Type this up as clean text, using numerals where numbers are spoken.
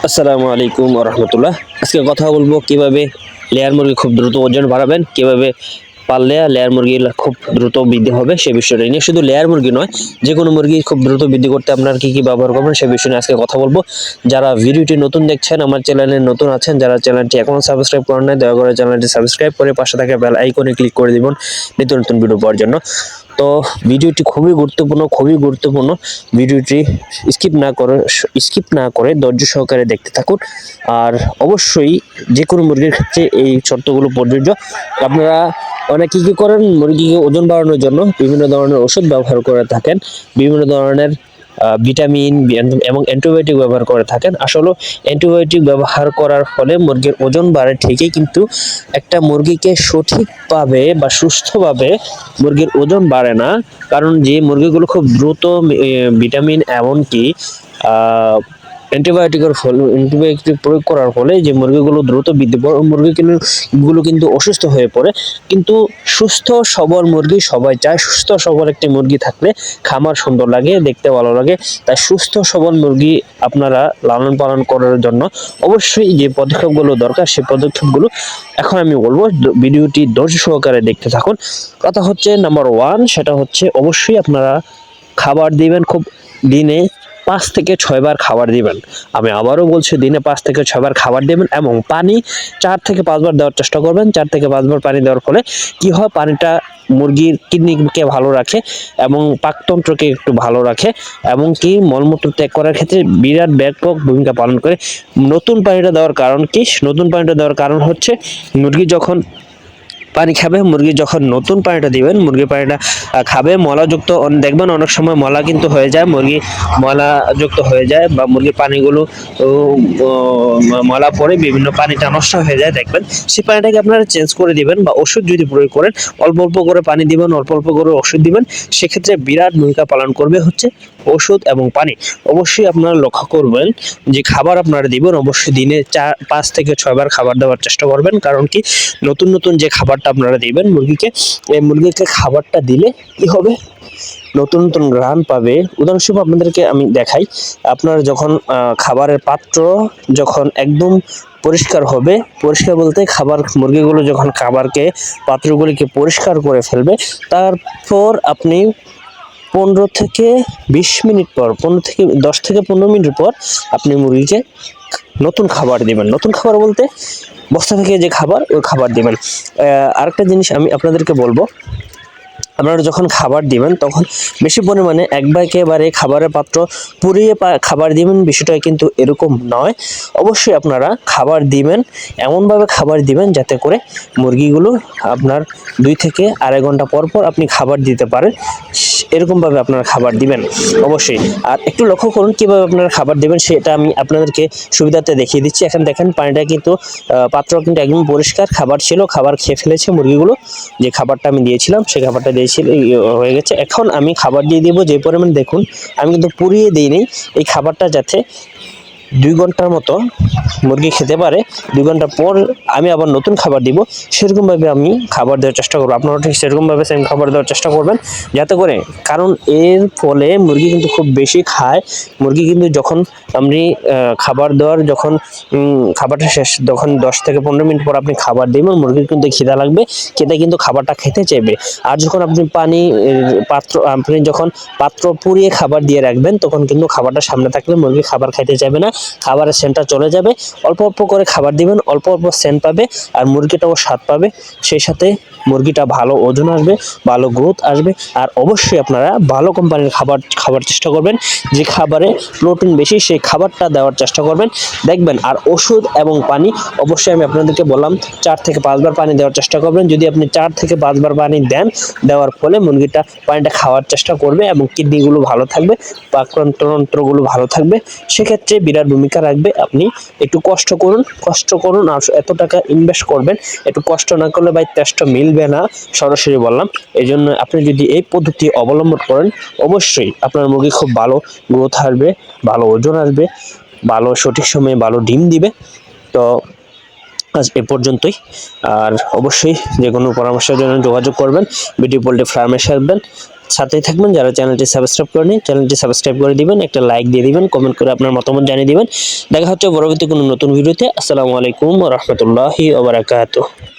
আসসালামু আলাইকুম ওয়া রাহমাতুল্লাহ। আজকে কথা বলবো কিভাবে লেয়ার মুরগি খুব দ্রুত ওজন বাড়াবেন, কিভাবে পাললে লেয়ার মুরগি খুব দ্রুত বৃদ্ধি হবে সে বিষয়টা নিয়ে। শুধু লেয়ার মুরগি নয়, যে কোনো মুরগি খুব দ্রুত বৃদ্ধি করতে আপনারা কি ব্যবহার করবেন সে বিষয় নিয়ে আজকে কথা বলবো। যারা ভিডিওটি নতুন দেখছেন, আমার চ্যানেলে নতুন আছেন, যারা চ্যানেলটি এখনো সাবস্ক্রাইব করেন নাই, দয়া করে চ্যানেলটি সাবস্ক্রাইব করে পাশে থাকা বেল আইকনে ক্লিক করে দিবেন নিত্য নতুন ভিডিও পাওয়ার জন্য। তো ভিডিওটি খুবই গুরুত্বপূর্ণ। ভিডিওটি স্কিপ না করে ধৈর্য সহকারে দেখতে থাকুন। আর অবশ্যই যে কোনো মুরগির ক্ষেত্রে এই শর্তগুলো প্রযোজ্য। আপনারা অনেকে কি করেন, মুরগিকে ওজন বাড়ানোর জন্য বিভিন্ন ধরনের ওষুধ ব্যবহার করে থাকেন, বিভিন্ন ধরনের ভিটামিন এবং অ্যান্টিবায়োটিক ব্যবহার করে থাকেন। আসলে অ্যান্টিবায়োটিক ব্যবহার করার ফলে মুরগির ওজন বাড়ে ঠিকই, কিন্তু একটা মুরগিকে সঠিকভাবে বা সুস্থভাবে মুরগির ওজন বাড়ে না। কারণ যে মুরগিগুলো খুব দ্রুত ভিটামিন এমনকি অ্যান্টিবায়োটিক প্রয়োগ করার ফলে যে মুরগিগুলো দ্রুত বৃদ্ধি পায়, মুরগিগুলো কিন্তু অসুস্থ হয়ে পড়ে। কিন্তু সুস্থ সবল মুরগি সবাই চায়। সুস্থ সবল একটি মুরগি থাকলে খামার সুন্দর লাগে, দেখতে ভালো লাগে। তাই সুস্থ সবল মুরগি আপনারা লালন পালন করার জন্য অবশ্যই যে পদক্ষেপগুলো দরকার সেই পদক্ষেপগুলো এখন আমি বলবো। ভিডিওটি ধৈর্য সহকারে দেখতে থাকুন। কথা হচ্ছে নাম্বার 1, সেটা হচ্ছে অবশ্যই আপনারা খাবার দিবেন খুব দিনে 5 থেকে 6 বার খাবার দিবেন। আমি আবারও বলছি, দিনে 5 থেকে 6 বার খাবার দিবেন এবং পানি 4 থেকে 5 বার দেওয়ার চেষ্টা করবেন। 4 থেকে 5 বার পানি দেওয়ার ফলে কি হয়, পানিটা মুরগির কিডনিকে ভালো রাখে এবং পাকতন্ত্রকে একটু ভালো রাখে এবং কি মলমূত্র ত্যাগ করার ক্ষেত্রে বিরাট ব্যাপক ভূমিকা পালন করে। নতুন পানিটা দেওয়ার কারণ কি? নতুন পানিটা দেওয়ার কারণ হচ্ছে মুরগি যখন পানি খাবে, মুরগি যখন নতুন পানিটা দিবেন, মুরগি পানিটা খাবে মলাযুক্ত, দেখবেন অনেক সময় মলা কিন্তু হয়ে যায়, মুরগি মলাযুক্ত হয়ে যায় বা মুরগির পানিগুলো মলা পড়ে বিভিন্ন পানিটা নষ্ট হয়ে যায়। দেখবেন সেই পানিটাকে আপনারা চেঞ্জ করে দিবেন বা ওষুধ যদি প্রয়োগ করেন অল্প অল্প করে পানি দিবেন, অল্প অল্প করে ওষুধ দিবেন। সেক্ষেত্রে বিরাট ভূমিকা পালন করবে হচ্ছে ওষুধ এবং পানি। অবশ্যই আপনারা লক্ষ্য করবেন যে খাবার আপনারা দিবেন অবশ্যই দিনে 5 থেকে 6 বার খাবার দেওয়ার চেষ্টা করবেন। কারণ কি, নতুন যে খাবারটা আপনারা দিবেন মুরগিকে, এই মুরগিকে খাবারটা দিলে কি হবে, নতুন ঘ্রাণ পাবে। উদাহরণস্বরূপ আপনাদেরকে আমি দেখাই, আপনার যখন খাবারের পাত্র যখন একদম পরিষ্কার হবে, পরিষ্কার বলতে খাবার মুরগিগুলো যখন খাবারকে পাত্রগুলিকে পরিষ্কার করে ফেলবে, তারপর আপনি 15 থেকে 20 মিনিট পর, 10 থেকে 15 মিনিট পর আপনি মুরগিকে নতুন খাবার দিবেন। নতুন খাবার বলতে বস্তা থেকে যে খাবার, ওই খাবার দিবেন। আরেকটা জিনিস আমি আপনাদেরকে বলবো, আপনারা যখন খাবার দিবেন তখন বেশি পরিমাণে একেবারে খাবারের পাত্র পুড়িয়ে খাবার দিবেন, বিষয়টা কিন্তু এরকম নয়। অবশ্যই আপনারা খাবার দিবেন, এমনভাবে খাবার দিবেন যাতে করে মুরগিগুলো আপনার 2 থেকে 2.5 ঘন্টা পর পর আপনি খাবার দিতে পারেন। এরকমভাবে আপনারা খাবার দিবেন অবশ্যই। আর একটু লক্ষ্য করুন কীভাবে আপনারা খাবার দেবেন, সেটা আমি আপনাদেরকে সুবিধাতে দেখিয়ে দিচ্ছি। এখন দেখেন পানিটা কিন্তু পাত্র কিন্তু একদম পরিষ্কার, খাবার ছিল, খাবার খেয়ে ফেলেছে মুরগিগুলো। যে খাবারটা আমি দিয়েছিলাম সেই খাবারটা হয়ে গেছে। এখন আমি খাবার দিয়ে দিব যে পরিমাণ, দেখুন আমি কিন্তু পুড়িয়ে দিইনি। এই খাবারটা যাতে 2 ঘন্টার মতো মুরগি খেতে পারে, 2 ঘন্টা পর আমি আবার নতুন খাবার দিব, সেরকমভাবে আমি খাবার দেওয়ার চেষ্টা করবো। আপনারা ঠিক সেরকমভাবে সেম খাবার দেওয়ার চেষ্টা করবেন যাতে করে, কারণ এর ফলে মুরগি কিন্তু খুব বেশি খায়। মুরগি কিন্তু যখন আপনি খাবার দেওয়ার যখন খাবারটা শেষ, যখন 10 থেকে 15 মিনিট পর আপনি খাবার দিবেন, মুরগির কিন্তু খিদা লাগবে, খেতে কিন্তু খাবারটা খেতে চাইবে। আর যখন আপনি আপনি যখন পাত্র পুড়িয়ে খাবার দিয়ে রাখবেন, তখন কিন্তু খাবারটা সামনে থাকলে মুরগি খাবার খাইতে চাইবে না, খাবারের সেন্টটা চলে যাবে। অল্প অল্প করে খাবার দিবেন, অল্প অল্প সেন্ট পাবে আর মুরগিটাও স্বাদ পাবে। সেই সাথে মুরগিটা ভালো ওজন আসবে, ভালো গ্রোথ আসবে। আর অবশ্যই আপনারা ভালো কোম্পানির খাবার চেষ্টা করবেন, যে খাবারে প্রোটিন বেশি সেই খাবারটা দেওয়ার চেষ্টা করবেন, দেখবেন। আর ওষুধ এবং পানি অবশ্যই আমি আপনাদেরকে বললাম 4 থেকে 5 বার পানি দেওয়ার চেষ্টা করবেন। যদি আপনি 4 থেকে 5 বার পানি দেন, দেওয়ার ফলে মুরগিটা পানিটা খাওয়ার চেষ্টা করবে এবং কিডনিগুলো ভালো থাকবে, পাকতন্ত্রগুলো ভালো থাকবে। সেক্ষেত্রে বিরাট ভূমিকা রাখবে। আপনি একটু কষ্ট করুন আর এত টাকা ইনভেস্ট করবেন, একটু কষ্ট না করলে ভাই টেস্টটা মিলবে না, সরাসরি বললাম। এই জন্য আপনি যদি এই পদ্ধতি অবলম্বন করেন, অবশ্যই আপনার মুরগি খুব ভালো গ্রোথ আসবে, ভালো ওজন আসবে, ভালো সঠিক সময়ে ভালো ডিম দিবে। তো আজ এ পর্যন্তই। আর অবশ্যই যে কোনো পরামর্শের জন্য যোগাযোগ করবেন, বিডি পোল্ট্রি ফার্মে আসবেন। সাথেই থাকবেন। যারা চ্যানেলটি সাবস্ক্রাইব করেনি চ্যানেলটি সাবস্ক্রাইব করে দিবেন, একটা লাইক দিয়ে দিবেন, কমেন্ট করে আপনার মতামত জানিয়ে দিবেন। দেখা হচ্ছে পরবর্তী কোনো নতুন ভিডিওতে। আসসালামু আলাইকুম ওয়া রাহমাতুল্লাহি ওয়া বারাকাতুহু।